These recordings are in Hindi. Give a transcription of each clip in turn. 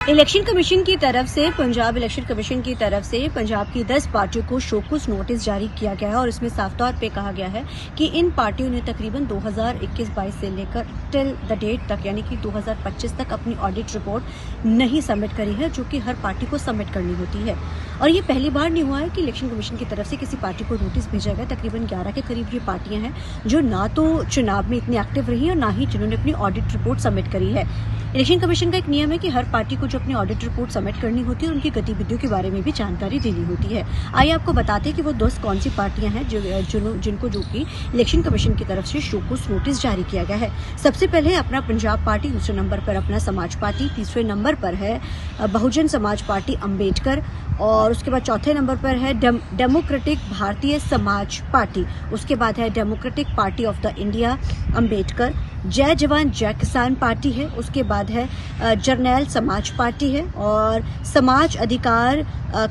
इलेक्शन कमीशन की तरफ से पंजाब इलेक्शन कमीशन की तरफ से पंजाब की 10 पार्टियों को शोकॉज नोटिस जारी किया गया है और इसमें साफ तौर पे कहा गया है कि इन पार्टियों ने तकरीबन 2021-22 से लेकर टिल द डेट तक यानी कि 2025 तक अपनी ऑडिट रिपोर्ट नहीं सबमिट करी है, जो कि हर पार्टी को सबमिट करनी होती है। और ये पहली बार नहीं हुआ है कि इलेक्शन कमीशन की तरफ से किसी पार्टी को नोटिस भेजा गया। तकरीबन 11 के करीब ये पार्टियां हैं जो ना तो चुनाव में इतनी एक्टिव रही और ना ही जिन्होंने अपनी ऑडिट रिपोर्ट सबमिट करी है। इलेक्शन कमीशन का एक नियम है कि हर पार्टी को जो अपनी ऑडिट रिपोर्ट सबमिट करनी होती है और उनकी गतिविधियों के बारे में भी जानकारी देनी होती है। आइए आपको बताते हैं कि वो 10 कौन सी पार्टियां हैं जिनको जो कि इलेक्शन कमीशन की तरफ से शोकॉज नोटिस जारी किया गया है। सबसे पहले अपना पंजाब पार्टी, दूसरे नंबर पर अपना समाज पार्टी, तीसरे नंबर पर है बहुजन समाज पार्टी अम्बेडकर और उसके बाद चौथे नंबर पर है डेमोक्रेटिक भारतीय समाज पार्टी, उसके बाद है democratic party of the India Ambedkar, जय जवान जय किसान पार्टी है, उसके बाद है जर्नैल समाज पार्टी है और समाज अधिकार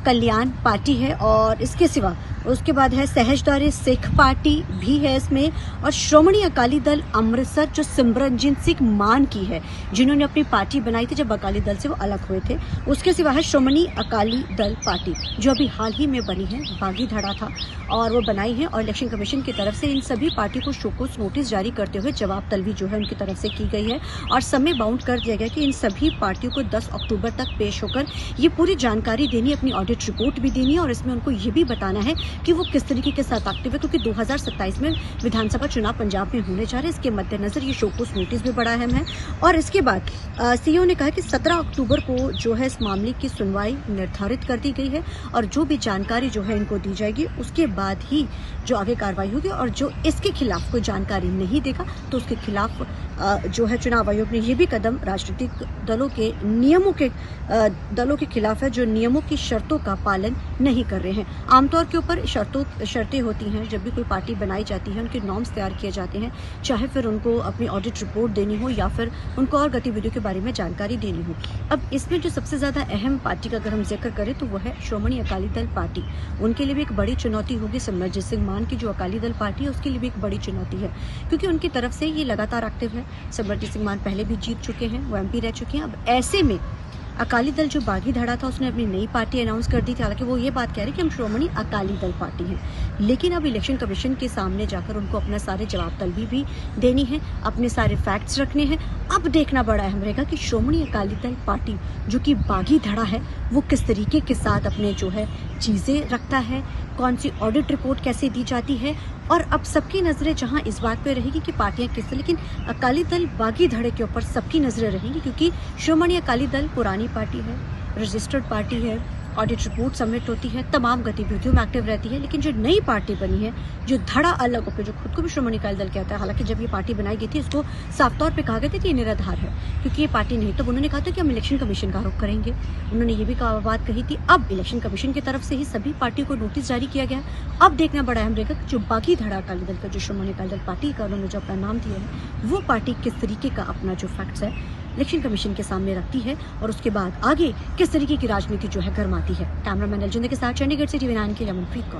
कल्याण पार्टी है और इसके सिवा उसके बाद है सहजदारी सिख पार्टी भी है इसमें और श्रोमणी अकाली दल अमृतसर जो सिमरनजीत सिंह मान की है, जिन्होंने अपनी पार्टी बनाई थी जब अकाली दल से वो अलग हुए थे। उसके सिवा है श्रोमणी अकाली दल पार्टी जो अभी हाल ही में बनी है, बागी धड़ा था और वो बनाई है और इलेक्शन कमीशन की तरफ से इन सभी पार्टी को शोकॉज नोटिस जारी करते हुए जवाब तलबी जो है उनकी तरफ से की गई है और समय बाउंड कर दिया गया कि इन सभी पार्टियों को 10 अक्टूबर तक पेश होकर ये पूरी जानकारी देनी, अपनी ऑडिट रिपोर्ट भी देनी है और इसमें उनको ये भी बताना है कि वो किस तरीके के साथ एक्टिव है, क्योंकि 2027 में विधानसभा चुनाव पंजाब में होने जा रहे हैं। इसके मद्देनजर ये शोकॉज नोटिस भी बड़ा अहम है। और इसके बाद सीईओ ने कहा कि 17 अक्टूबर को जो है इस मामले की सुनवाई निर्धारित कर दी गई है और जो भी जानकारी जो है इनको दी जाएगी उसके बाद ही जो आगे कार्रवाई होगी और जो इसके खिलाफ कोई जानकारी नहीं देगा तो उसके खिलाफ जो है चुनाव आयोग ने ये भी कदम राजनीतिक दलों के खिलाफ है जो नियमों की शर्तों का पालन नहीं कर रहे हैं। आमतौर के ऊपर शर्तें होती हैं जब भी कोई पार्टी बनाई जाती है, उनके नॉर्म्स तैयार किए जाते हैं, चाहे फिर उनको अपनी ऑडिट रिपोर्ट देनी हो या फिर उनको और गतिविधियों के बारे में जानकारी देनी हो। अब इसमें जो सबसे ज्यादा अहम पार्टी का अगर हम जिक्र करें तो वह है श्रोमणी अकाली दल पार्टी। उनके लिए भी एक बड़ी चुनौती होगी। सिमरनजीत सिंह मान की जो अकाली दल पार्टी है उसके लिए भी एक बड़ी चुनौती है, क्योंकि उनकी तरफ से ये लगातार एक्टिव है। सिमरनजीत सिंह मान पहले भी जीत चुके हैं, वो एमपी रह चुके हैं। अब ऐसे में अकाली दल जो बागी धड़ा था उसने अपनी नई पार्टी अनाउंस कर दी थी। हालांकि वो ये बात कह रहे कि हम श्रोमणी अकाली दल पार्टी हैं, लेकिन अब इलेक्शन कमीशन के सामने जाकर उनको अपना सारे जवाब तलबी भी देनी है, अपने सारे फैक्ट्स रखने हैं। अब देखना बड़ा अहम रहेगा कि श्रोमणी अकाली दल पार्टी जो कि बागी धड़ा है वो किस तरीके के साथ अपने जो है चीजें रखता है, कौन सी ऑडिट रिपोर्ट कैसे दी जाती है। और अब सबकी नजरें जहां इस बात पे रहेगी कि पार्टियां किस, लेकिन अकाली दल बागी धड़े के ऊपर सबकी नजरें रहेंगी, क्योंकि श्रोमणी अकाली दल पुरानी पार्टी है, रजिस्टर्ड पार्टी है, ऑडिट रिपोर्ट सबमिट होती है, तमाम गतिविधियों में एक्टिव रहती है। लेकिन जो नई पार्टी बनी है, जो धड़ा अलग होकर, जो खुद को भी श्रोमणी अकाली दल कहता है, हालांकि जब ये पार्टी बनाई गई थी इसको साफ तौर पे कहा गया था कि ये निराधार है क्योंकि ये पार्टी नहीं, तो उन्होंने कहा था कि हम इलेक्शन कमीशन का आरोप करेंगे। उन्होंने ये भी बात कही थी। अब इलेक्शन कमीशन की तरफ से ही सभी पार्टियों को नोटिस जारी किया गया। अब देखना बड़ा अहम रहेगा कि जो बागी धड़ा अकाली दल का, जो श्रोमणी अकाली दल पार्टी का उन्होंने जो अपना नाम दिया है, वो पार्टी किस तरीके का अपना जो फैक्ट्स है इलेक्शन कमीशन के सामने रखती है और उसके बाद आगे किस तरीके की राजनीति जो है गरमाती है। कैमरामैन अलजिंदर के साथ चंडीगढ़ से टीवी 9 के लिए अमनप्रीत कौर।